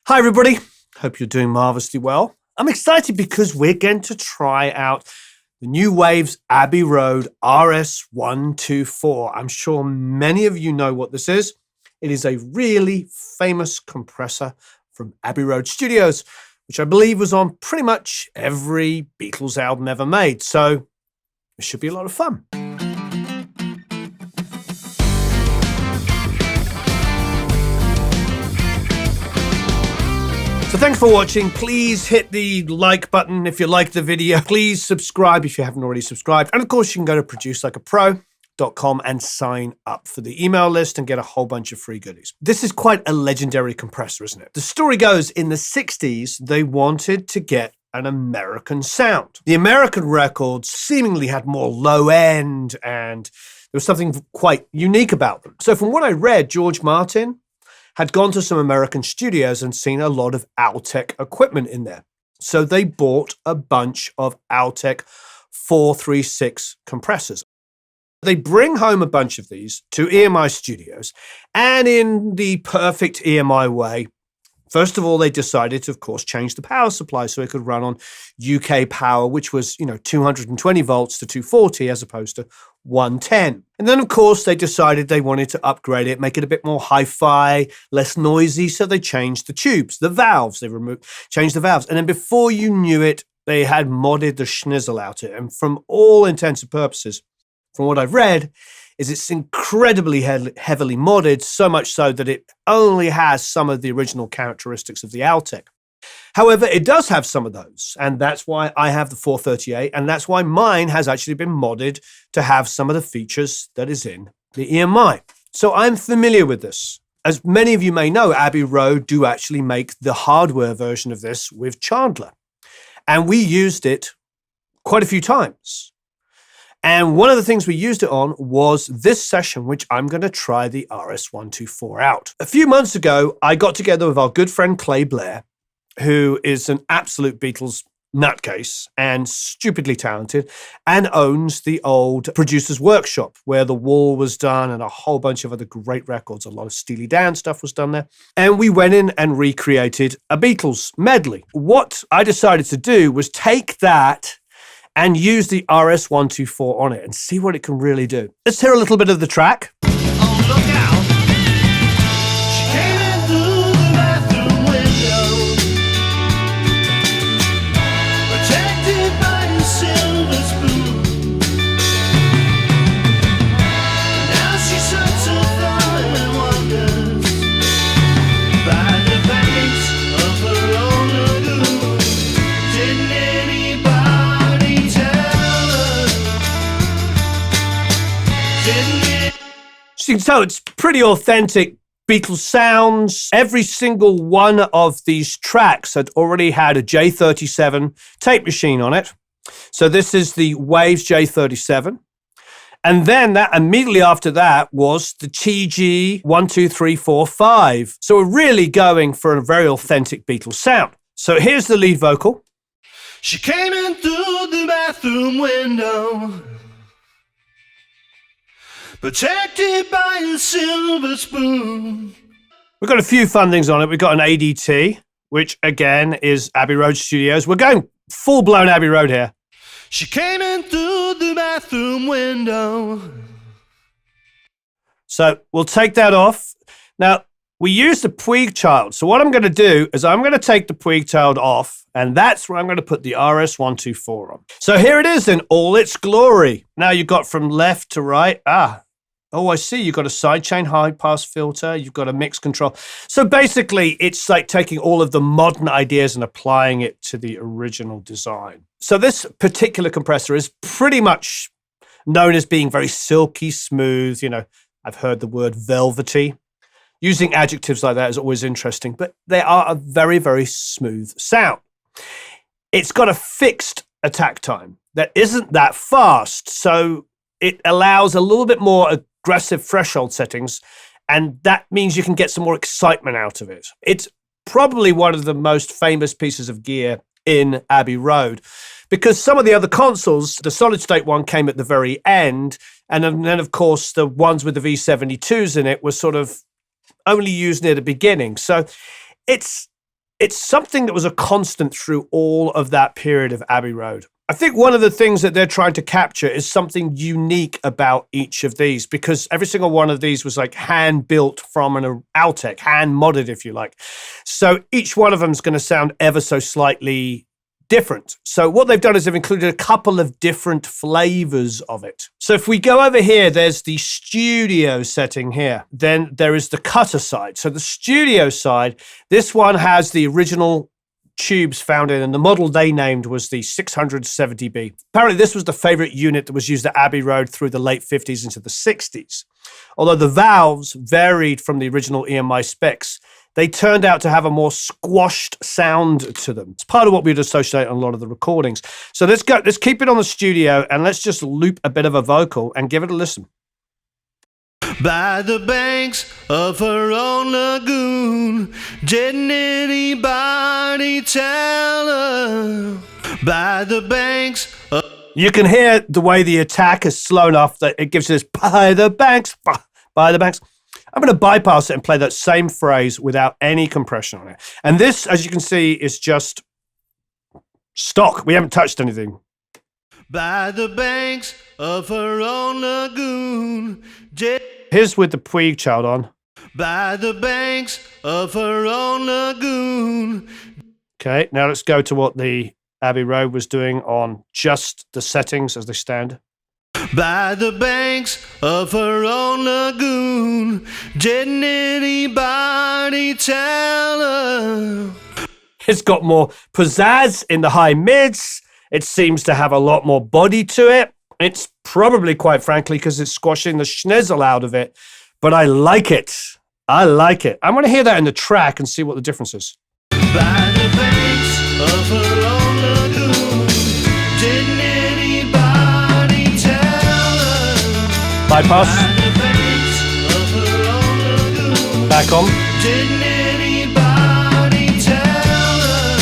Hi, everybody. Hope you're doing marvelously well. I'm excited because we're going to try out the new Waves Abbey Road RS124. I'm sure many of you know what this is. It is a really famous compressor from Abbey Road Studios, which I believe was on pretty much every Beatles album ever made. So it should be a lot of fun. So thanks for watching. Please hit the like button if you like the video. Please subscribe if you haven't already subscribed. And of course, you can go to producelikeapro.com and sign up for the email list and get a whole bunch of free goodies. This is quite a legendary compressor, isn't it? The story goes, in the 60s, they wanted to get an American sound. The American records seemingly had more low end and there was something quite unique about them. So from what I read, George Martin had gone to some American studios and seen a lot of Altec equipment in there. So they bought a bunch of Altec 436 compressors. They bring home a bunch of these to EMI Studios, and in the perfect EMI way, first of all, they decided to, of course, change the power supply so it could run on UK power, which was, 220 volts to 240 as opposed to 110. And then, of course, they decided they wanted to upgrade it, make it a bit more hi-fi, less noisy, so they changed the tubes, the valves. They changed the valves. And then before you knew it, they had modded the schnizzle out it. And from all intents and purposes, from what I've read, is it's incredibly heavily modded, so much so that it only has some of the original characteristics of the Altec. However, it does have some of those, and that's why I have the 438, and that's why mine has actually been modded to have some of the features that is in the EMI. So I'm familiar with this. As many of you may know, Abbey Road do actually make the hardware version of this with Chandler, and we used it quite a few times. And one of the things we used it on was this session, which I'm going to try the RS124 out. A few months ago, I got together with our good friend Clay Blair, who is an absolute Beatles nutcase and stupidly talented, and owns the old Producer's Workshop, where The Wall was done and a whole bunch of other great records. A lot of Steely Dan stuff was done there. And we went in and recreated a Beatles medley. What I decided to do was take that and use the RS124 on it and see what it can really do. Let's hear a little bit of the track. Oh, look out! She came in through the bathroom window, protected by a silver spoon. Now she sucks her thumb and wonders by the banks of her own lagoon. Didn't anybody tell her? Didn't it? So you can tell it's pretty authentic Beatles sounds. Every single one of these tracks had already had a J37 tape machine on it. So this is the Waves J37. And then that immediately after that was the TG 12345. So we're really going for a very authentic Beatles sound. So here's the lead vocal. She came in through the bathroom window, protected by a silver spoon. We've got a few fun things on it. We've got an ADT, which again is Abbey Road Studios. We're going full-blown Abbey Road here. She came in through the bathroom window. So we'll take that off. Now, we used the Puig child. So what I'm going to do is I'm going to take the Puig child off, and that's where I'm going to put the RS124 on. So here it is in all its glory. Now you've got from left to right. Oh, I see. You've got a sidechain high-pass filter. You've got a mix control. So basically, it's like taking all of the modern ideas and applying it to the original design. So this particular compressor is pretty much known as being very silky smooth. I've heard the word velvety. Using adjectives like that is always interesting, but they are a very, very smooth sound. It's got a fixed attack time that isn't that fast, so it allows a little bit more aggressive threshold settings, and that means you can get some more excitement out of it. It's probably one of the most famous pieces of gear in Abbey Road, because some of the other consoles, the solid state one came at the very end, and then of course the ones with the V72s in it were sort of only used near the beginning. So it's it's something that was a constant through all of that period of Abbey Road. I think one of the things that they're trying to capture is something unique about each of these, because every single one of these was like hand built from an Altec, hand modded, if you like. So each one of them is going to sound ever so slightly different. So what they've done is they've included a couple of different flavors of it. So if we go over here, there's the studio setting here. Then there is the cutter side. So the studio side, this one has the original tubes found in, and the model they named was the 670B. Apparently this was the favorite unit that was used at Abbey Road through the late 50s into the 60s. Although the valves varied from the original EMI specs, they turned out to have a more squashed sound to them. It's part of what we'd associate on a lot of the recordings. So let's keep it on the studio, and let's just loop a bit of a vocal and give it a listen. By the banks of her own lagoon, didn't anybody tell her? By the banks of... You can hear the way the attack is slow enough that it gives this by the banks, by the banks. I'm going to bypass it and play that same phrase without any compression on it. And this, as you can see, is just stock. We haven't touched anything. By the banks of her own lagoon. Here's with the Puig child on. By the banks of her own lagoon. Okay, now let's go to what the Abbey Road was doing on just the settings as they stand. By the banks of her own lagoon, didn't anybody tell her? It's got more pizzazz in the high mids. It seems to have a lot more body to it. It's probably, quite frankly, because it's squashing the schnizzle out of it, but I like it. I like it. I'm going to hear that in the track and see what the difference is. By the banks of her own lagoon, didn't anybody tell her? Bypass. By the banks of her own lagoon, Back on. didn't anybody tell her?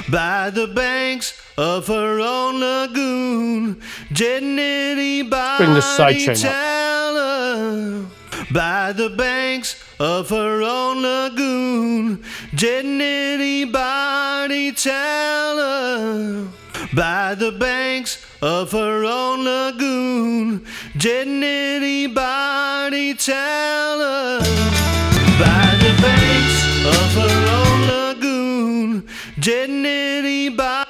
By the banks of her own lagoon, didn't anybody Bring the sidechain tell her? By the banks of her own lagoon, didn't anybody tell her? By the banks of her own lagoon, didn't anybody tell her? By the banks of her own lagoon, didn't anybody...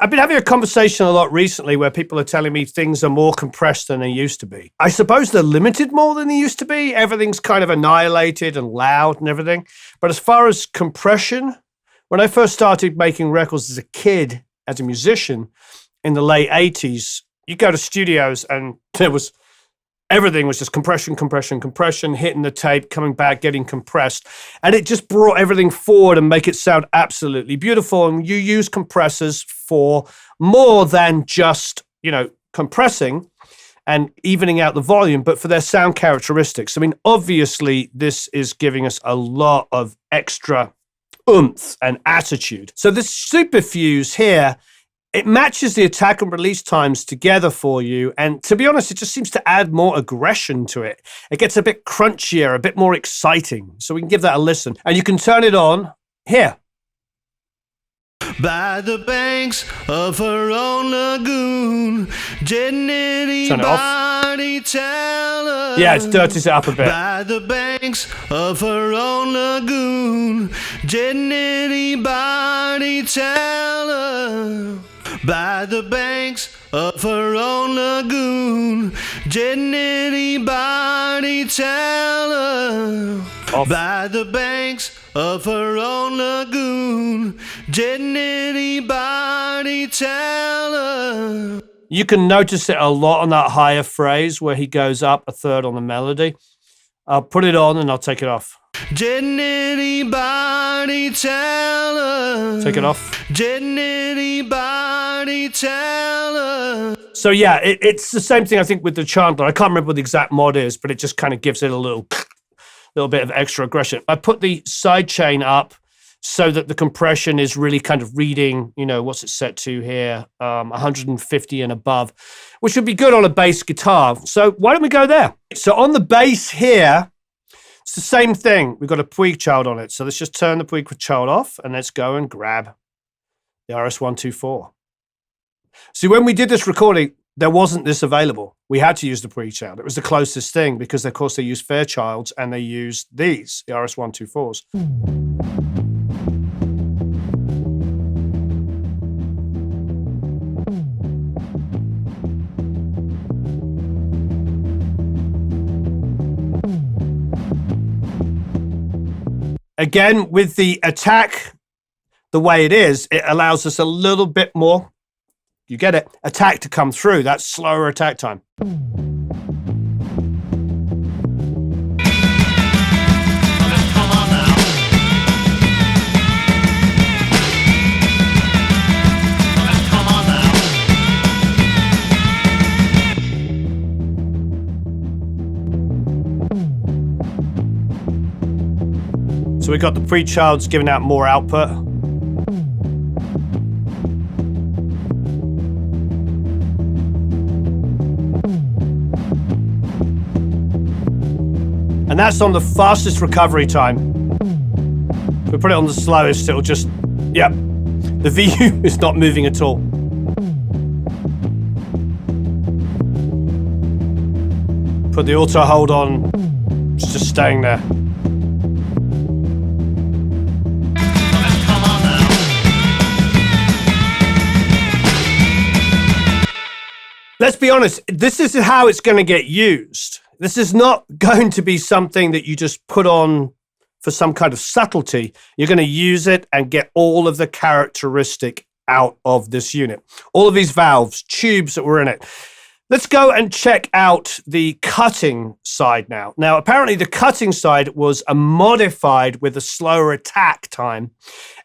I've been having a conversation a lot recently where people are telling me things are more compressed than they used to be. I suppose they're limited more than they used to be. Everything's kind of annihilated and loud and everything. But as far as compression, when I first started making records as a kid, as a musician, in the late 80s, you go to studios and everything was just compression, compression, compression, hitting the tape, coming back, getting compressed. And it just brought everything forward and make it sound absolutely beautiful. And you use compressors for more than just, compressing and evening out the volume, but for their sound characteristics. I mean, obviously, this is giving us a lot of extra oomph and attitude. So this superfuse here, it matches the attack and release times together for you. And to be honest, it just seems to add more aggression to it. It gets a bit crunchier, a bit more exciting. So we can give that a listen. And you can turn it on here. By the banks of her own lagoon, didn't anybody tell her? Yeah, it's dirties it up a bit. By the banks of her own lagoon, didn't anybody tell her? By the banks of her own lagoon, didn't anybody tell her? Off. By the banks of her own lagoon, didn't anybody tell her? You can notice it a lot on that higher phrase where he goes up a third on the melody. I'll put it on and I'll take it off. Didn't anybody tell her? Take it off. Didn't anybody tell her? So yeah, it's the same thing I think with the Chandler. I can't remember what the exact mod is, but it just kind of gives it a little bit of extra aggression. I put the sidechain up so that the compression is really kind of reading, what's it set to here, 150 and above, which would be good on a bass guitar. So why don't we go there? So on the bass here, It's the same thing. We've got a Puig child on it. So let's just turn the Puig child off and let's go and grab the RS124. See, when we did this recording, there wasn't this available. We had to use the Puig child. It was the closest thing because, of course, they used Fairchilds and they used these, the RS124s. Again, with the attack the way it is, it allows us a little bit more, you get it, attack to come through. That's slower attack time. So we got the pre-childs giving out more output. And that's on the fastest recovery time. If we put it on the slowest, it'll just, yep. The VU is not moving at all. Put the auto hold on, it's just staying there. Let's be honest, this is how it's going to get used. This is not going to be something that you just put on for some kind of subtlety. You're going to use it and get all of the characteristic out of this unit. All of these valves, tubes that were in it. Let's go and check out the cutting side now. Now, apparently the cutting side was modified with a slower attack time.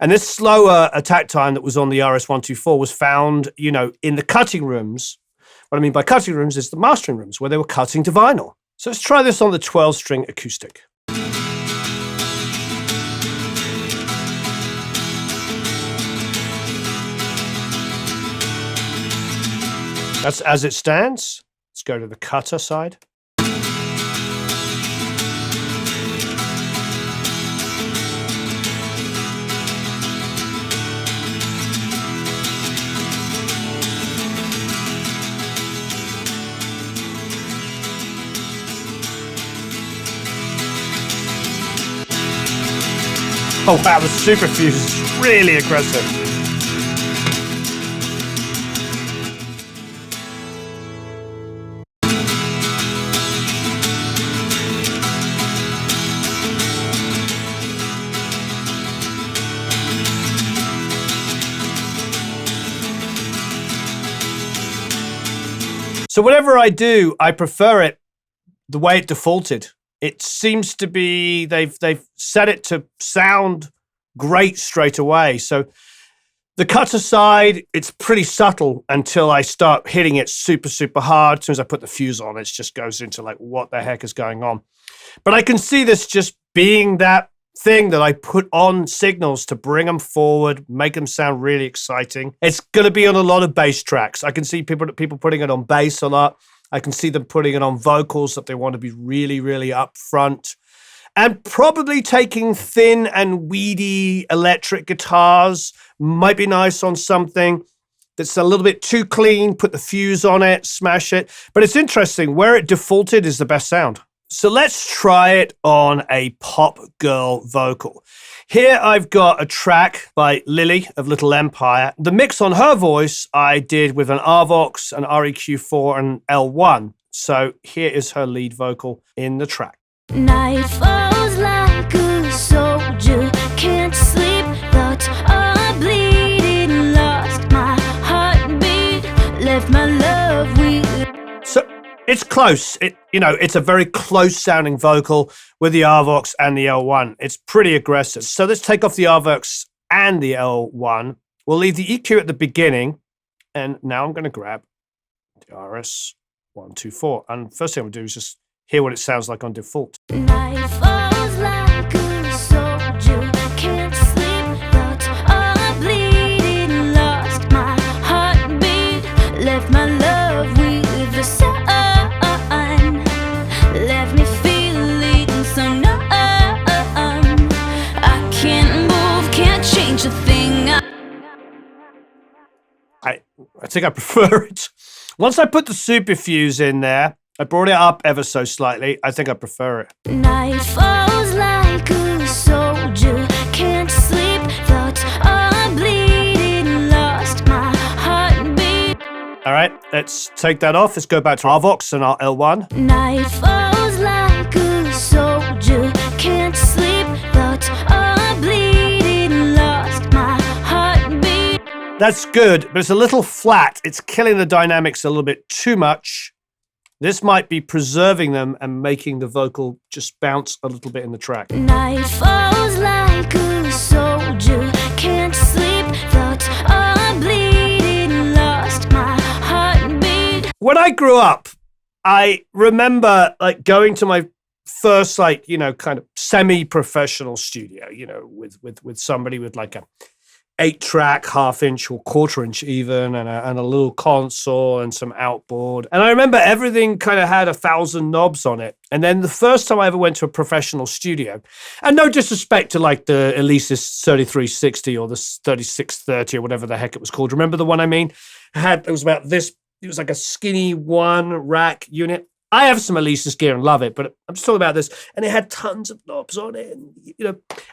And this slower attack time that was on the RS124 was found, you know, in the cutting rooms. What I mean by cutting rooms is the mastering rooms where they were cutting to vinyl. So let's try this on the 12-string acoustic. That's as it stands. Let's go to the cutter side. Oh wow, the super fuse is really aggressive. So whatever I do, I prefer it the way it defaulted. It seems to be, they've set it to sound great straight away. So the cutter side, it's pretty subtle until I start hitting it super, super hard. As soon as I put the fuse on, it just goes into like, what the heck is going on? But I can see this just being that thing that I put on signals to bring them forward, make them sound really exciting. It's going to be on a lot of bass tracks. I can see people putting it on bass a lot. I can see them putting it on vocals that they want to be really, really upfront. And probably taking thin and weedy electric guitars might be nice on something that's a little bit too clean, put the fuse on it, smash it. But it's interesting, where it defaulted is the best sound. So let's try it on a pop girl vocal. Here I've got a track by Lily of Little Empire. The mix on her voice I did with an RVox, an REQ4, and L1. So here is her lead vocal in the track. Night falls like a soldier, can't sleep, thoughts are bleeding, lost my heartbeat, left my love with. So it's close. It's a very close sounding vocal with the RVox and the L1. It's pretty aggressive. So let's take off the RVox and the L1. We'll leave the EQ at the beginning. And now I'm going to grab the RS124. And first thing I'm going to do is just hear what it sounds like on default. Night falls like a soldier, can't sleep, thoughts are bleeding, lost my heartbeat, left my love with the sun, left me feeling so numb. I think I prefer it. Once I put the super fuse in there, I brought it up ever so slightly. I think I prefer it. Night falls like a soldier, can't sleep, thoughts are bleeding, lost my heartbeat. All right, let's take that off. Let's go back to our Vox and our L1. Night falls like a soldier, can't sleep, thoughts are bleeding, lost my heartbeat. That's good, but it's a little flat. It's killing the dynamics a little bit too much. This might be preserving them and making the vocal just bounce a little bit in the track. Night falls like a soldier, can't sleep, thoughts are bleeding, lost my heartbeat. When I grew up, I remember like going to my first kind of semi-professional studio, with somebody with like a 8-track, 1/2-inch or 1/4-inch even, and a little console and some outboard. And I remember everything kind of had 1,000 knobs on it. And then the first time I ever went to a professional studio, and no disrespect to like the elusive 3360 or the 3630 or whatever the heck it was called. Remember the one I mean? It was about this. It was like a skinny 1-rack unit. I have some elusive gear and love it, but I'm just talking about this. And it had tons of knobs on it,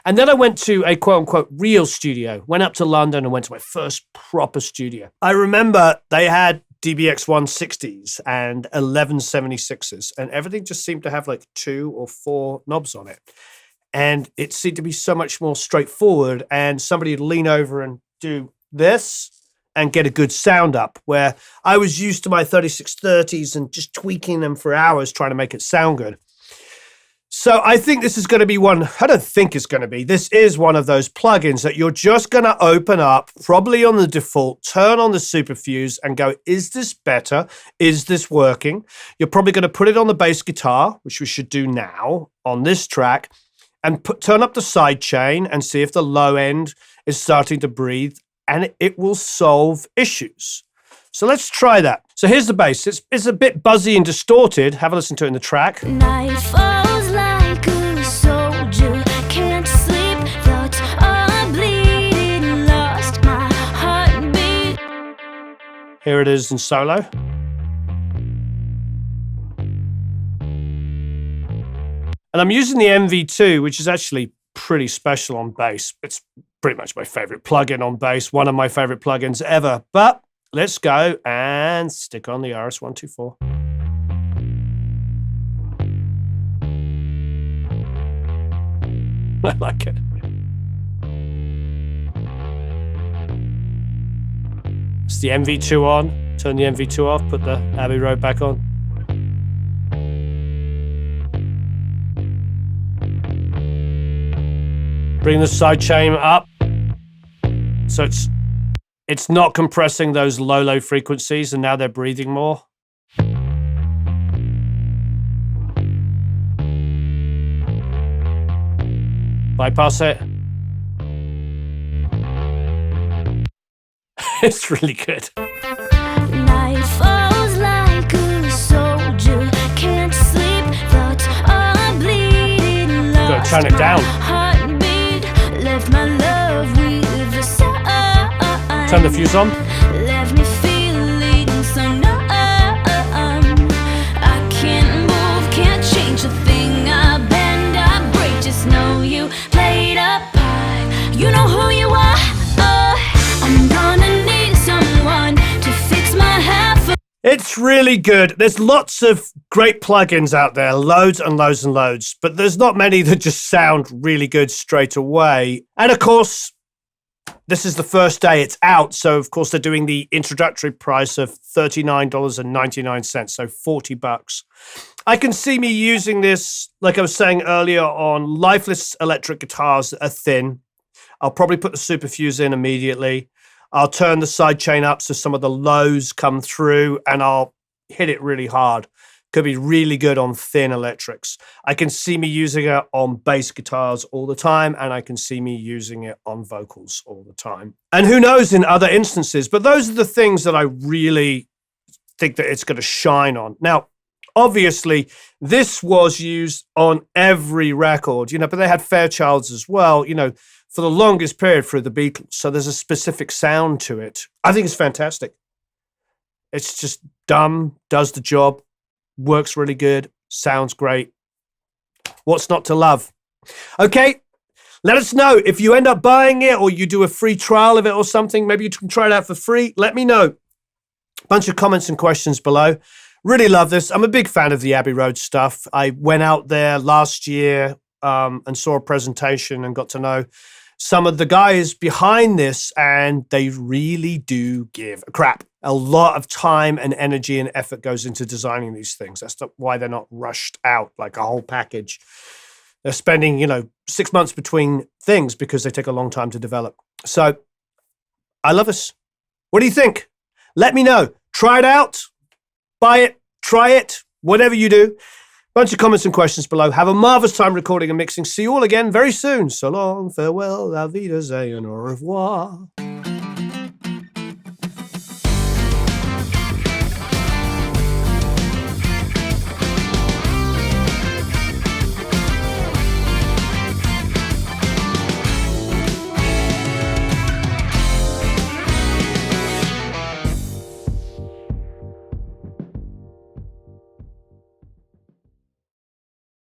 And then I went to a quote-unquote real studio, went up to London and went to my first proper studio. I remember they had DBX 160s and 1176s, and everything just seemed to have like 2 or 4 knobs on it. And it seemed to be so much more straightforward, and somebody would lean over and do this and get a good sound up, where I was used to my 3630s and just tweaking them for hours trying to make it sound good. So I think this is going to be one, I don't think it's going to be, this is one of those plugins that you're just going to open up, probably on the default, turn on the super fuse and go, is this better? Is this working? You're probably going to put it on the bass guitar, which we should do now on this track, and turn up the sidechain and see if the low end is starting to breathe, and it will solve issues. So let's try that. So here's the bass. It's a bit buzzy and distorted. Have a listen to it in the track. Night falls like a soldier, can't sleep, thoughts are bleeding, lost my heartbeat. Here it is in solo. And I'm using the MV2, which is actually pretty special on bass. It's pretty much my favorite plugin on bass, one of my favorite plugins ever. But let's go and stick on the RS124. I like it. It's the MV2 on. Turn the MV2 off, put the Abbey Road back on. Bring the sidechain up. So it's not compressing those low frequencies, and now they're breathing more. Bypass it. It's really good. Night falls like a soldier, can't sleep, thoughts are bleeding, Gotta turn it down. heartbeat, left my love with the sun. Turn the fuse on. Left me feeling so numb. I can't move, can't change a thing. I bend, I break, just know you played a part. You know who you are. I'm gonna need someone to fix my half. It's really good. There's lots of great plugins out there, loads and loads and loads, but there's not many that just sound really good straight away. And of course, this is the first day it's out, so of course they're doing the introductory price of $39.99, so $40. I can see me using this, like I was saying earlier, on lifeless electric guitars that are thin. I'll probably put the super fuse in immediately. I'll turn the sidechain up so some of the lows come through, and I'll hit it really hard. Could be really good on thin electrics. I can see me using it on bass guitars all the time, and I can see me using it on vocals all the time. And who knows in other instances, but those are the things that I really think that it's going to shine on. Now, obviously, this was used on every record, but they had Fairchilds as well, for the longest period through the Beatles. So there's a specific sound to it. I think it's fantastic. It's just dumb, does the job, works really good, sounds great. What's not to love? Okay, let us know if you end up buying it or you do a free trial of it or something. Maybe you can try it out for free. Let me know. Bunch of comments and questions below. Really love this. I'm a big fan of the Abbey Road stuff. I went out there last year and saw a presentation and got to know some of the guys behind this, and they really do give a crap. A lot of time and energy and effort goes into designing these things. That's why they're not rushed out like a whole package. They're spending, 6 months between things because they take a long time to develop. So I love this. What do you think? Let me know. Try it out. Buy it. Try it. Whatever you do. Bunch of comments and questions below. Have a marvelous time recording and mixing. See you all again very soon. So long, farewell, auf Wiedersehen, au revoir.